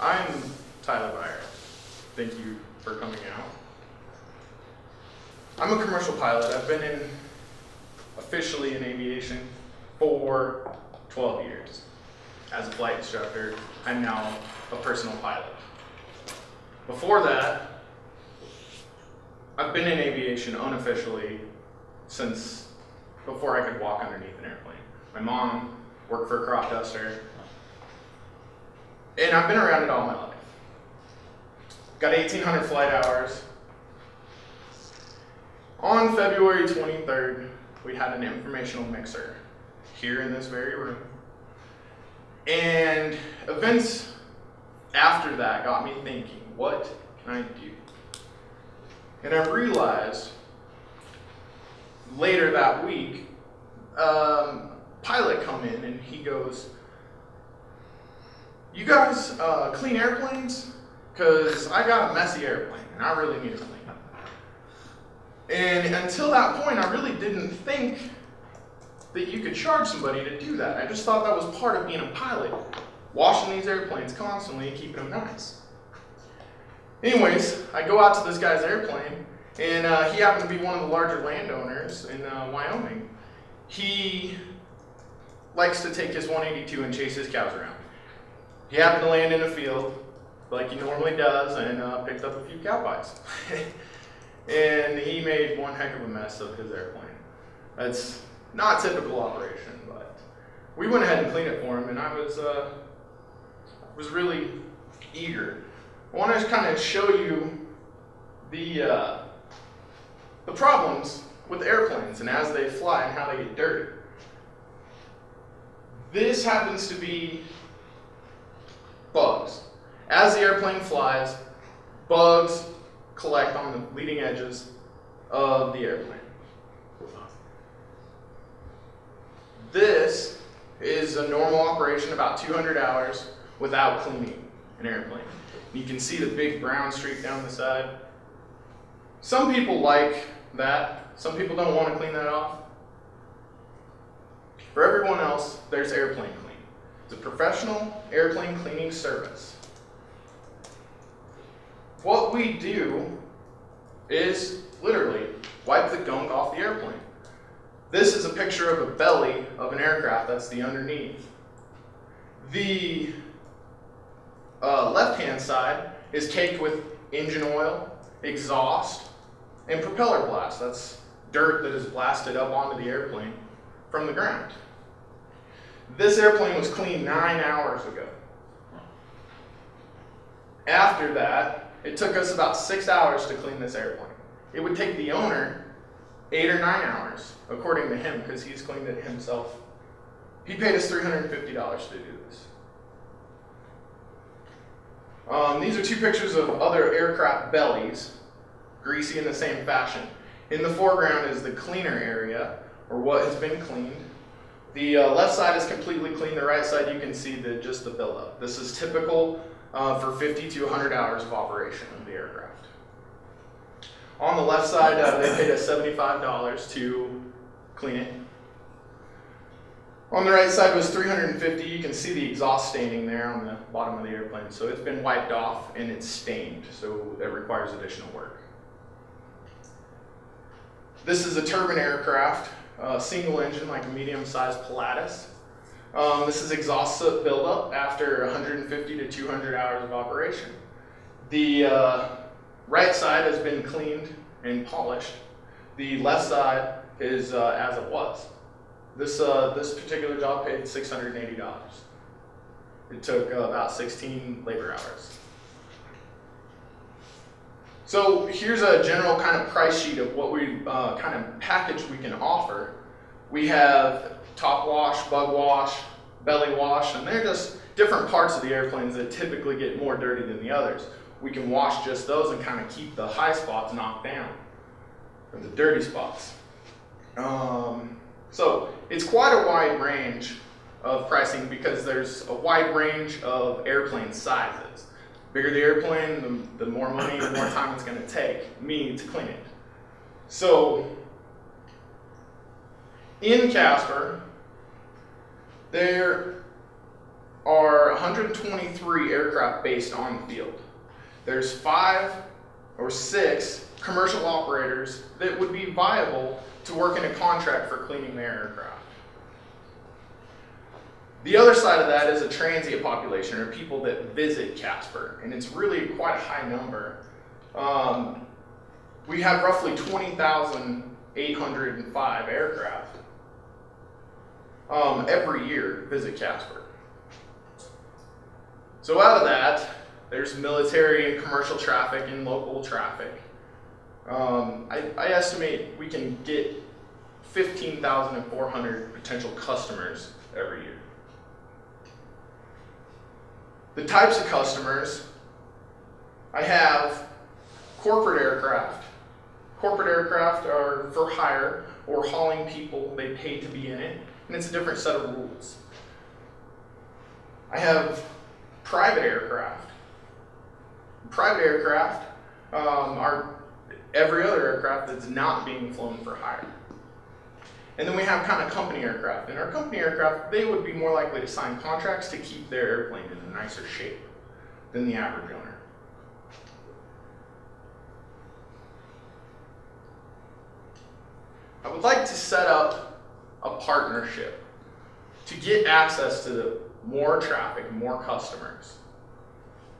I'm Tyler Byer. Thank you for coming out. I'm a commercial pilot. I've been officially in aviation for 12 years. As a flight instructor, I'm now a personal pilot. Before that, I've been in aviation unofficially since before I could walk underneath an airplane. My mom worked for a crop duster, and I've been around it all my life. Got 1,800 flight hours. On February 23rd, we had an informational mixer here in this very room. And events after that got me thinking, what can I do? And I realized later that week, pilot come in and he goes, "You guys clean airplanes? Because I got a messy airplane and I really need to clean it." And until that point, I really didn't think that you could charge somebody to do that. I just thought that was part of being a pilot, washing these airplanes constantly and keeping them nice. Anyways, I go out to this guy's airplane, and he happened to be one of the larger landowners in Wyoming. He likes to take his 182 and chase his cows around. He happened to land in a field like he normally does and picked up a few cow pies. And he made one heck of a mess of his airplane. That's not a typical operation, but we went ahead and cleaned it for him, and I was really eager. I want to kind of show you the problems with airplanes and as they fly and how they get dirty. This happens to be bugs. As the airplane flies, bugs collect on the leading edges of the airplane. This is a normal operation, about 200 hours without cleaning an airplane. You can see the big brown streak down the side. Some people like that. Some people don't want to clean that off. For everyone else, there's Airplane Clean. It's a professional airplane cleaning service. What we do is literally wipe the gunk off the airplane. This is a picture of a belly of an aircraft. That's the underneath. The left-hand side is caked with engine oil, exhaust, and propeller blast. That's dirt that is blasted up onto the airplane from the ground. This airplane was cleaned 9 hours ago. After that, it took us about 6 hours to clean this airplane. It would take the owner 8 or 9 hours, according to him, because he's cleaned it himself. He paid us $350 to do this. These are two pictures of other aircraft bellies, greasy in the same fashion. In the foreground is the cleaner area, or what has been cleaned. The left side is completely clean. The right side, you can see just the buildup. This is typical for 50 to 100 hours of operation of the aircraft. On the left side, they paid us $75 to clean it. On the right side was $350. You can see the exhaust staining there on the bottom of the airplane. So it's been wiped off and it's stained, so that requires additional work. This is a turbine aircraft, single engine, like a medium-sized Pilatus. This is exhaust soot buildup after 150 to 200 hours of operation. The right side has been cleaned and polished. The left side is as it was. This particular job paid $680. It took about 16 labor hours. So here's a general kind of price sheet of what we kind of package we can offer. We have top wash, bug wash, belly wash, and they're just different parts of the airplanes that typically get more dirty than the others. We can wash just those and kind of keep the high spots knocked down, or the dirty spots. So it's quite a wide range of pricing because there's a wide range of airplane sizes. The bigger the airplane, the more money and more time it's going to take me to clean it. So in Casper, there are 123 aircraft based on the field. There's 5 or 6 commercial operators that would be viable to work in a contract for cleaning their aircraft. The other side of that is a transient population, or people that visit Casper, and it's really quite a high number. We have roughly 20,805 aircraft every year visit Casper. So out of that, there's military and commercial traffic and local traffic. I estimate we can get 15,400 potential customers every year. The types of customers, I have corporate aircraft. Corporate aircraft are for hire or hauling people. They pay to be in it, and it's a different set of rules. I have private aircraft. Private aircraft are every other aircraft that's not being flown for hire. And then we have kind of company aircraft. And our company aircraft, they would be more likely to sign contracts to keep their airplane in a nicer shape than the average owner. I would like to set up a partnership to get access to more traffic, more customers.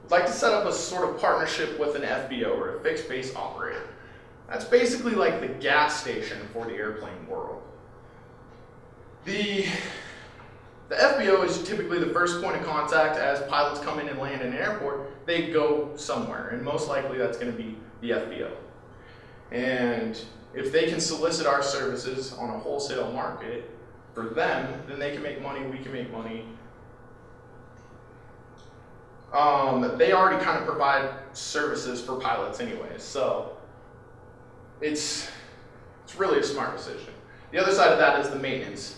I'd like to set up a sort of partnership with an FBO, or a fixed base operator. That's basically like the gas station for the airplane world. The FBO is typically the first point of contact as pilots come in and land in an airport. They go somewhere, and most likely that's going to be the FBO. And if they can solicit our services on a wholesale market for them, then they can make money, we can make money. They already kind of provide services for pilots anyways, so it's really a smart decision. The other side of that is the maintenance.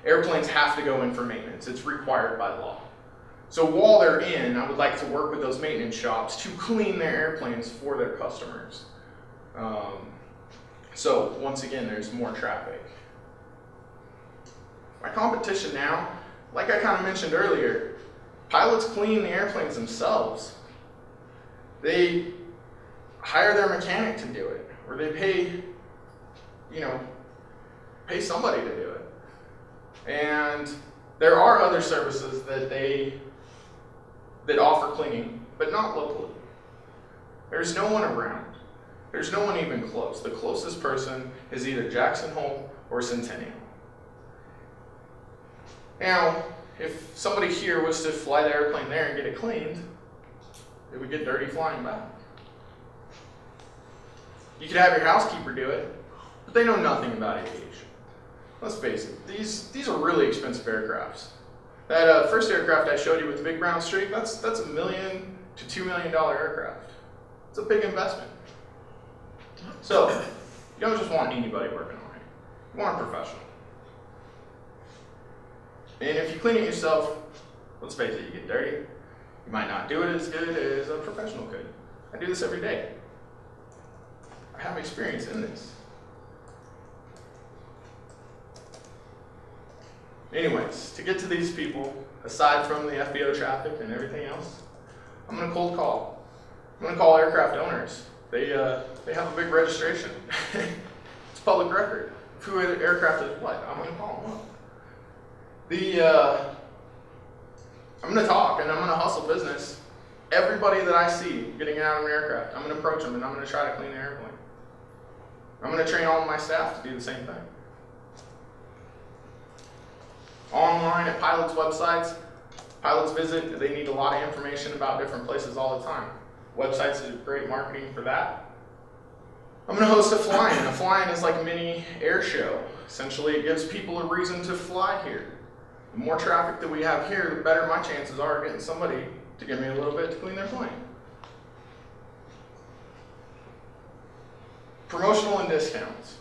Airplanes have to go in for maintenance. It's required by law. So while they're in, I would like to work with those maintenance shops to clean their airplanes for their customers. So once again, there's more traffic. My competition now, like I kind of mentioned earlier, pilots clean the airplanes themselves. They hire their mechanic to do it, or they pay somebody to do it. And there are other services that offer cleaning, but not locally. There's no one around. There's no one even close. The closest person is either Jackson Hole or Centennial. Now, if somebody here was to fly the airplane there and get it cleaned, it would get dirty flying back. You could have your housekeeper do it, but they know nothing about aviation. Let's face it, these are really expensive aircrafts. That first aircraft I showed you with the big brown streak, that's $1 million to $2 million aircraft. It's a big investment. So, you don't just want anybody working on it. You want a professional. And if you clean it yourself, let's face it, you get dirty. You might not do it as good as a professional could. I do this every day. I have experience in this. Anyways, to get to these people, aside from the FBO traffic and everything else, I'm going to cold call. I'm going to call aircraft owners. They have a big registration. It's public record of who the aircraft is what. I'm going to call them up. I'm going to talk and I'm going to hustle business. Everybody that I see getting out of an aircraft, I'm going to approach them and I'm going to try to clean the airplane. I'm going to train all of my staff to do the same thing. Online at pilots' websites, pilots visit, they need a lot of information about different places all the time. Websites are great marketing for that. I'm going to host a fly-in. A fly-in is like a mini air show. Essentially, it gives people a reason to fly here. The more traffic that we have here, the better my chances are of getting somebody to give me a little bit to clean their plane. Promotional and discounts.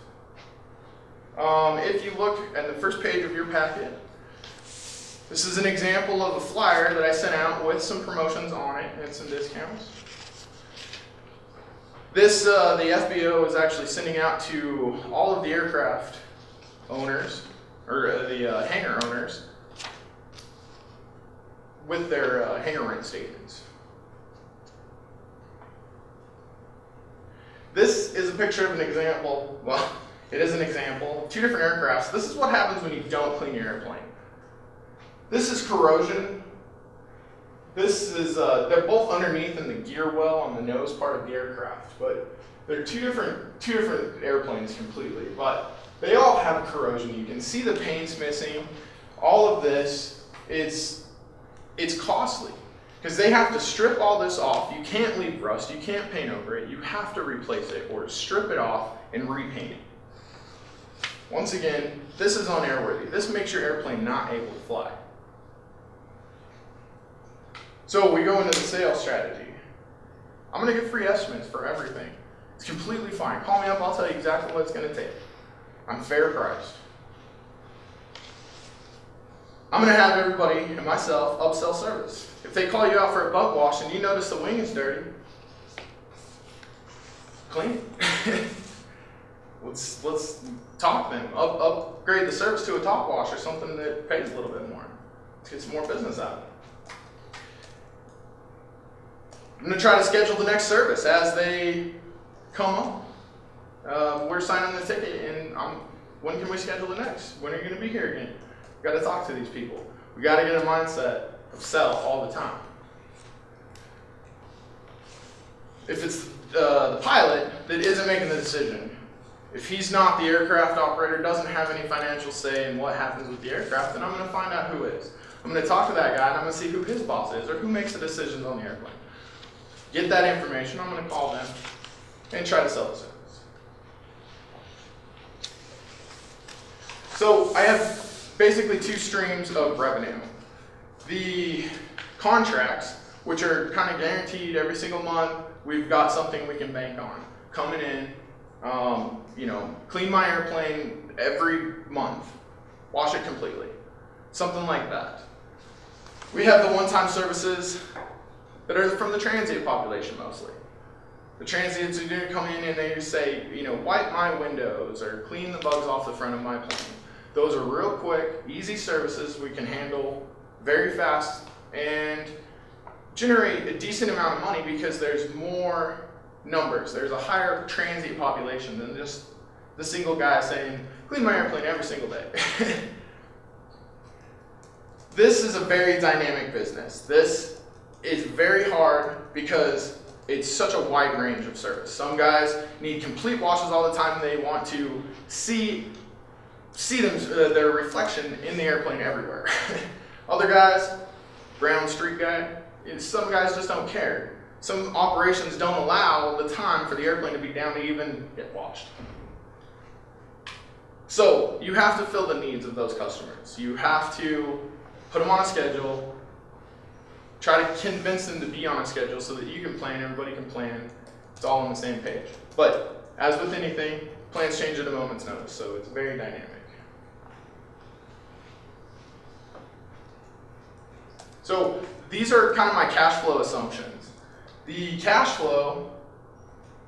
If you look at the first page of your packet, this is an example of a flyer that I sent out with some promotions on it and some discounts. This, the FBO is actually sending out to all of the aircraft owners, or the hangar owners, with their hangar rent statements. This is a picture of an example. Well, it is an example. Two different aircrafts. This is what happens when you don't clean your airplane. This is corrosion. This is, they're both underneath in the gear well on the nose part of the aircraft, but they're two different airplanes completely, but they all have corrosion. You can see the paint's missing. All of this it's costly because they have to strip all this off. You can't leave rust. You can't paint over it. You have to replace it or strip it off and repaint it. Once again, this is unairworthy. This makes your airplane not able to fly. So we go into the sales strategy. I'm going to get free estimates for everything. It's completely fine. Call me up, I'll tell you exactly what it's going to take. I'm fair priced. I'm going to have everybody and myself upsell service. If they call you out for a bug wash and you notice the wing is dirty, clean it. let's talk them. Upgrade the service to a top wash or something that pays a little bit more. Let's get some more business out of it. I'm going to try to schedule the next service as they come on. We're signing the ticket, and when can we schedule the next? When are you going to be here again? We've got to talk to these people. We've got to get a mindset of sell all the time. If it's the pilot that isn't making the decision, if he's not the aircraft operator, doesn't have any financial say in what happens with the aircraft, then I'm going to find out who is. I'm going to talk to that guy, and I'm going to see who his boss is or who makes the decisions on the airplane. Get that information, I'm going to call them and try to sell the service. So I have basically two streams of revenue. The contracts, which are kind of guaranteed every single month, we've got something we can bank on. Coming in, clean my airplane every month, wash it completely, something like that. We have the one-time services that are from the transient population mostly. The transients who do come in and they say, wipe my windows or clean the bugs off the front of my plane. Those are real quick, easy services we can handle very fast and generate a decent amount of money because there's more numbers. There's a higher transient population than just the single guy saying, clean my airplane every single day. This is a very dynamic business. This is very hard because it's such a wide range of service. Some guys need complete washes all the time. They want to see their reflection in the airplane everywhere. Other guys, brown street guy, some guys just don't care. Some operations don't allow the time for the airplane to be down to even get washed. So you have to fill the needs of those customers. You have to put them on a schedule, try to convince them to be on a schedule so that you can plan, everybody can plan, it's all on the same page. But as with anything, plans change at a moment's notice, so it's very dynamic. So these are kind of my cash flow assumptions. The cash flow,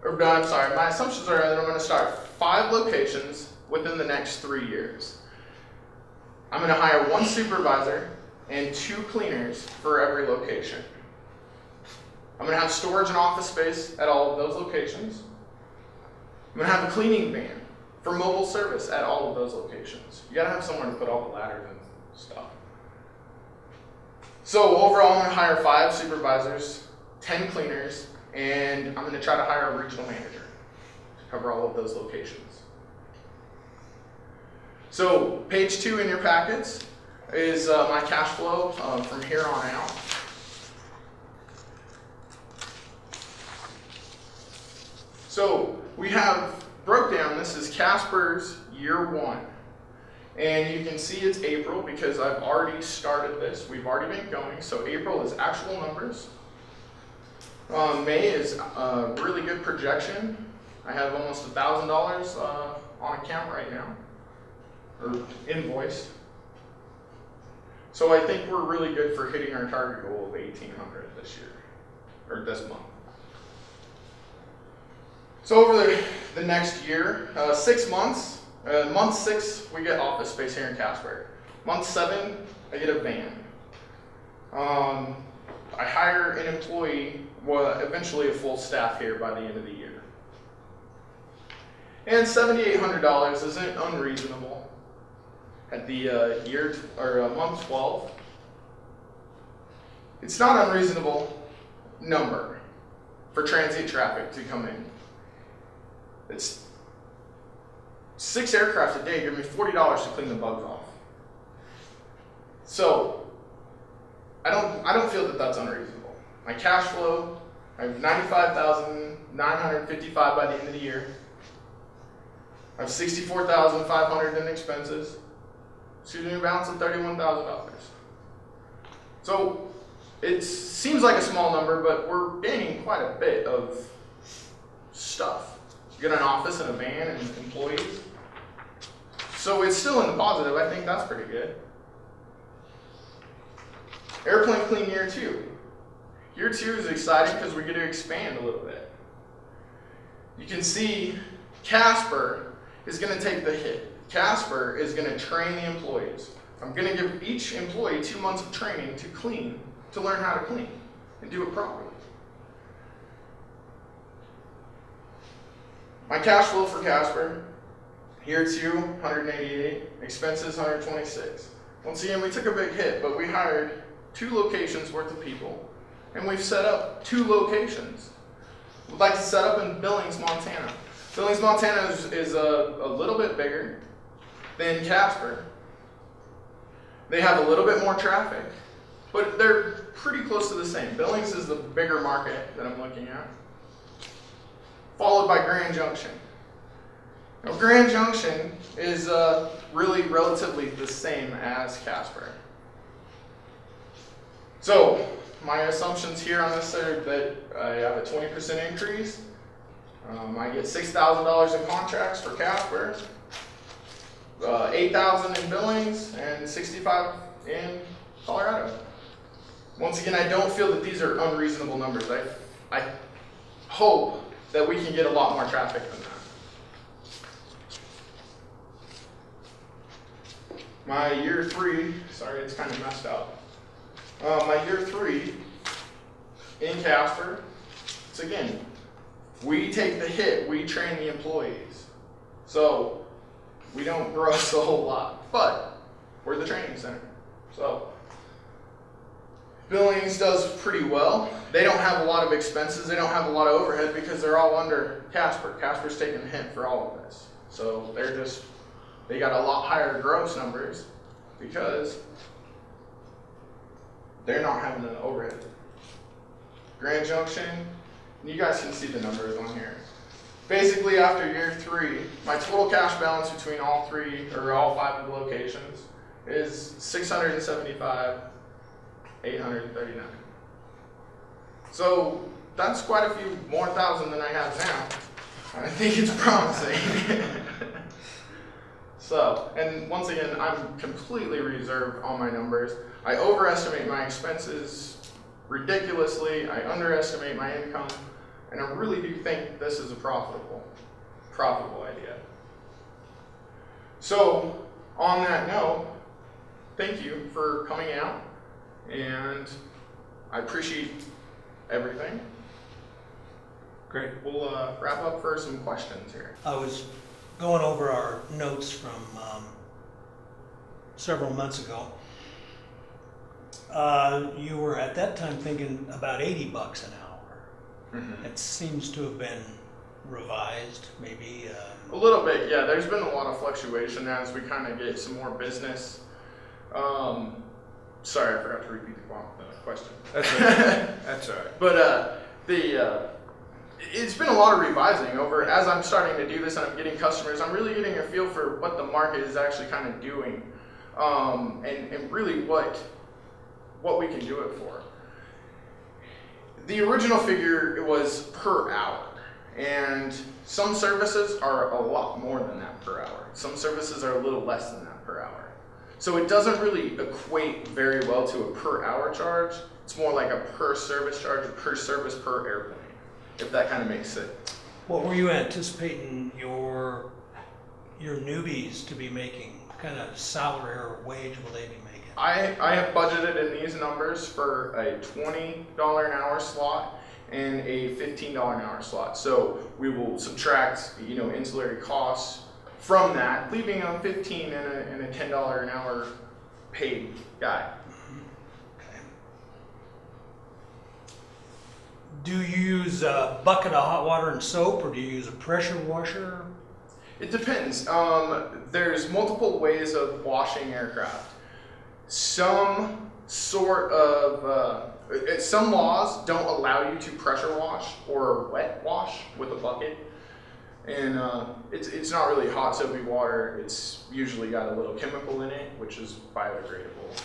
my assumptions are that I'm going to start 5 locations within the next 3 years. I'm going to hire 1 supervisor and 2 cleaners for every location. I'm going to have storage and office space at all of those locations. I'm going to have a cleaning van for mobile service at all of those locations. You got to have somewhere to put all the ladders and stuff. So overall, I'm going to hire 5 supervisors, 10 cleaners, and I'm going to try to hire a regional manager to cover all of those locations. So page 2 in your packets is my cash flow from here on out. So we have broke down, this is Casper's year 1. And you can see it's April because I've already started this. We've already been going. So April is actual numbers. May is a really good projection. I have almost $1,000 on account right now, or invoiced. So I think we're really good for hitting our target goal of 1,800 this year, or this month. So over the next year, 6 months, month 6, we get office space here in Casper. Month 7, I get a van. I hire an employee, well, eventually a full staff here by the end of the year. And $7,800 isn't unreasonable at the year or month 12. It's not an unreasonable number for transient traffic to come in. It's 6 aircraft a day give me $40 to clean the bugs off. So I don't feel that that's unreasonable. My cash flow, I have $95,955 by the end of the year. I have $64,500 in expenses. Excuse me, a balance of $31,000. So it seems like a small number, but we're gaining quite a bit of stuff. You get an office and a van and employees. So it's still in the positive. I think that's pretty good. Airplane clean year 2. Year 2 is exciting because we get to expand a little bit. You can see Casper is going to take the hit. Casper is going to train the employees. I'm going to give each employee 2 months of training to clean, to learn how to clean and do it properly. My cash flow for Casper, year 2, 188, expenses 126. Once again, we took a big hit, but we hired 2 locations worth of people, and we've set up 2 locations. We'd like to set up in Billings, Montana. Billings, Montana is a little bit bigger than Casper. They have a little bit more traffic, but they're pretty close to the same. Billings is the bigger market that I'm looking at, followed by Grand Junction. Now, Grand Junction is really relatively the same as Casper. So my assumptions here on this are that I have a 20% increase. I get $6,000 in contracts for Casper, $8,000 in Billings, and $65,000 in Colorado. Once again, I don't feel that these are unreasonable numbers. I hope that we can get a lot more traffic than that. My year 3, sorry, it's kind of messed up. My year 3 in Casper, it's again, we take the hit, we train the employees. So we don't gross a whole lot, but we're the training center. So Billings does pretty well. They don't have a lot of expenses, they don't have a lot of overhead because they're all under Casper. Casper's taking the hit for all of this. So they got a lot higher gross numbers because they're not having an overhead. Grand Junction, you guys can see the numbers on here. Basically, after year 3, my total cash balance between all 5 of the locations is $675,839. So that's quite a few more thousand than I have now. I think it's promising. So, and once again, I'm completely reserved on my numbers. I overestimate my expenses ridiculously. I underestimate my income. And I really do think this is a profitable idea. So, on that note, thank you for coming out. And I appreciate everything. Great. We'll wrap up for some questions here. I was going over our notes from several months ago. You were at that time thinking about $80 an hour. Mm-hmm. It seems to have been revised, maybe. A little bit, yeah. There's been a lot of fluctuation as we kind of get some more business. Sorry, I forgot to repeat the question. That's all right. That's all right. But it's been a lot of revising over as I'm starting to do this and I'm getting customers. I'm really getting a feel for what the market is actually kind of doing, and really what we can do it for. The original figure was per hour, and some services are a lot more than that per hour. Some services are a little less than that per hour. So it doesn't really equate very well to a per hour charge. It's more like a per service charge, per service per airplane, if that kind of makes sense. What were you anticipating your newbies to be making kind of salary or wage will they be making? I have budgeted in these numbers for a $20 an hour slot and a $15 an hour slot. So we will subtract, ancillary costs from that, leaving a $15 and a $10 an hour paid guy. Okay. Do you use a bucket of hot water and soap, or do you use a pressure washer? It depends. There's multiple ways of washing aircraft. Some laws don't allow you to pressure wash or wet wash with a bucket, and it's not really hot soapy water. It's usually got a little chemical in it, which is biodegradable,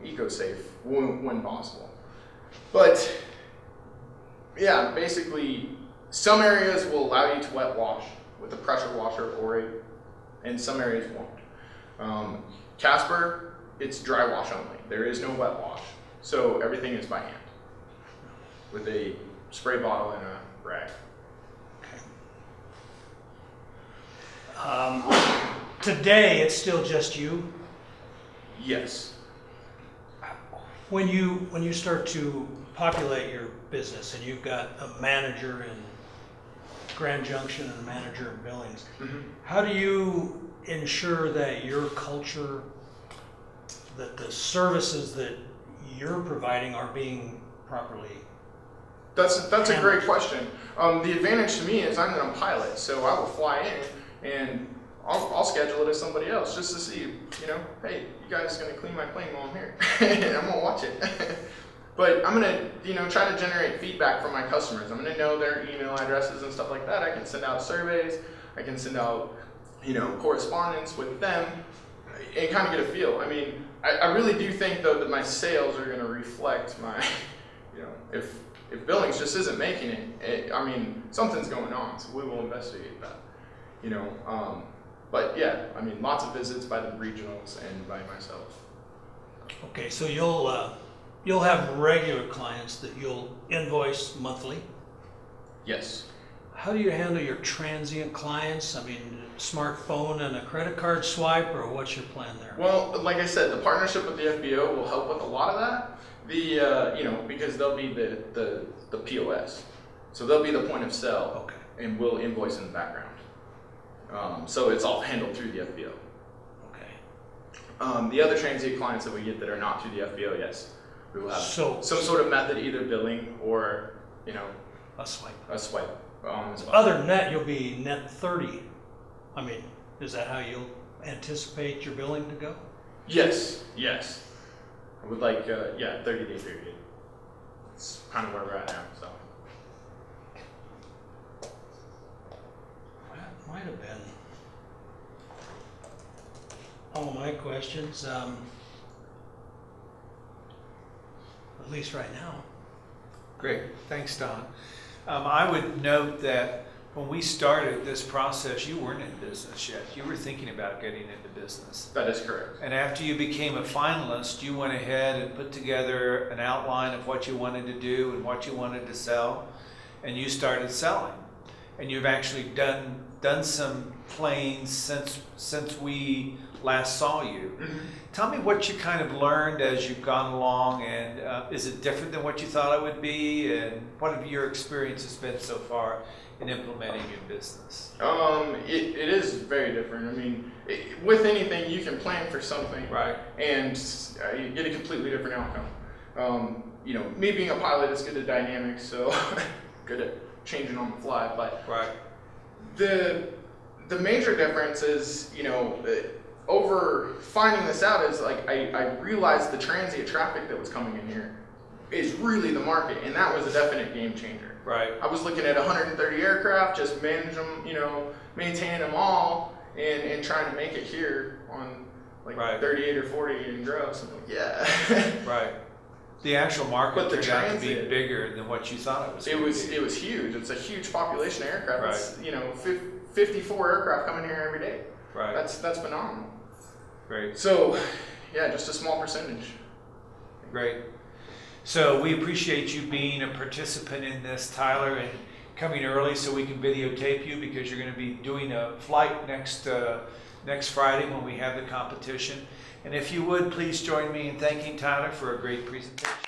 eco-safe when possible. But yeah, basically, some areas will allow you to wet wash with a pressure washer and some areas won't. Casper, it's dry wash only. There is no wet wash. So everything is by hand with a spray bottle and a rag. Okay. Today, it's still just you? Yes. When you start to populate your business and you've got a manager in Grand Junction and a manager in Billings, how do you ensure that your culture, that the services that you're providing are being properly? That's a great question. The advantage to me is I'm a pilot, so I will fly in and I'll schedule it as somebody else just to see, hey, you guys are gonna clean my plane while I'm here. I'm gonna watch it. But I'm gonna, try to generate feedback from my customers. I'm gonna know their email addresses and stuff like that. I can send out surveys. I can send out, correspondence with them and kind of get a feel. I mean, I really do think though that my sales are gonna reflect my, if Billings just isn't making it, something's going on. So we will investigate that. But yeah, lots of visits by the regionals and by myself. Okay, so you'll have regular clients that you'll invoice monthly. Yes. How do you handle your transient clients? Smartphone and a credit card swipe, or what's your plan there? Well, like I said, the partnership with the FBO will help with a lot of that. Because they'll be the POS, so they'll be the point of sale, Okay. and we'll invoice in the background. So it's all handled through the FBO. Okay. The other transient clients that we get that are not through the FBO, yes, we will have some sort of method, either billing or a swipe. a swipe. Other than that, you'll be net 30. Is that how you'll anticipate your billing to go? Yes. I would like 30-day period. It's kind of where we're at now. So That might have been all my questions, at least right now. Great, thanks, Don. I would note that when we started this process, you weren't in business yet. You were thinking about getting into business. that is correct. And after you became a finalist, you went ahead and put together an outline of what you wanted to do and what you wanted to sell, and you started selling. And you've actually done some planes since we last saw you. Mm-hmm. Tell me what you kind of learned as you've gone along, and is it different than what you thought it would be? And what have your experiences been so far in implementing in business? It is very different. With anything, you can plan for something, Right. and you get a completely different outcome. Me being a pilot is good at dynamics, so good at changing on the fly. But Right. the major difference is, over finding this out is I realized the transient traffic that was coming in here is really the market, and that was a definite game changer. Right. I was looking at 130 aircraft, just manage them, maintaining them all, and trying to make it here on Right. 38 or 40 in gross. I'm like, yeah. Right. The actual market But the turned out to be transit- bigger than what you thought it was. It gonna was be. it was huge. It's a huge population of aircraft. Right. It's 54 aircraft coming here every day. Right. That's phenomenal. Great. So, yeah, just a small percentage. Great. So we appreciate you being a participant in this, Tyler, and coming early so we can videotape you, because you're going to be doing a flight next next Friday when we have the competition. And if you would, please join me in thanking Tyler for a great presentation.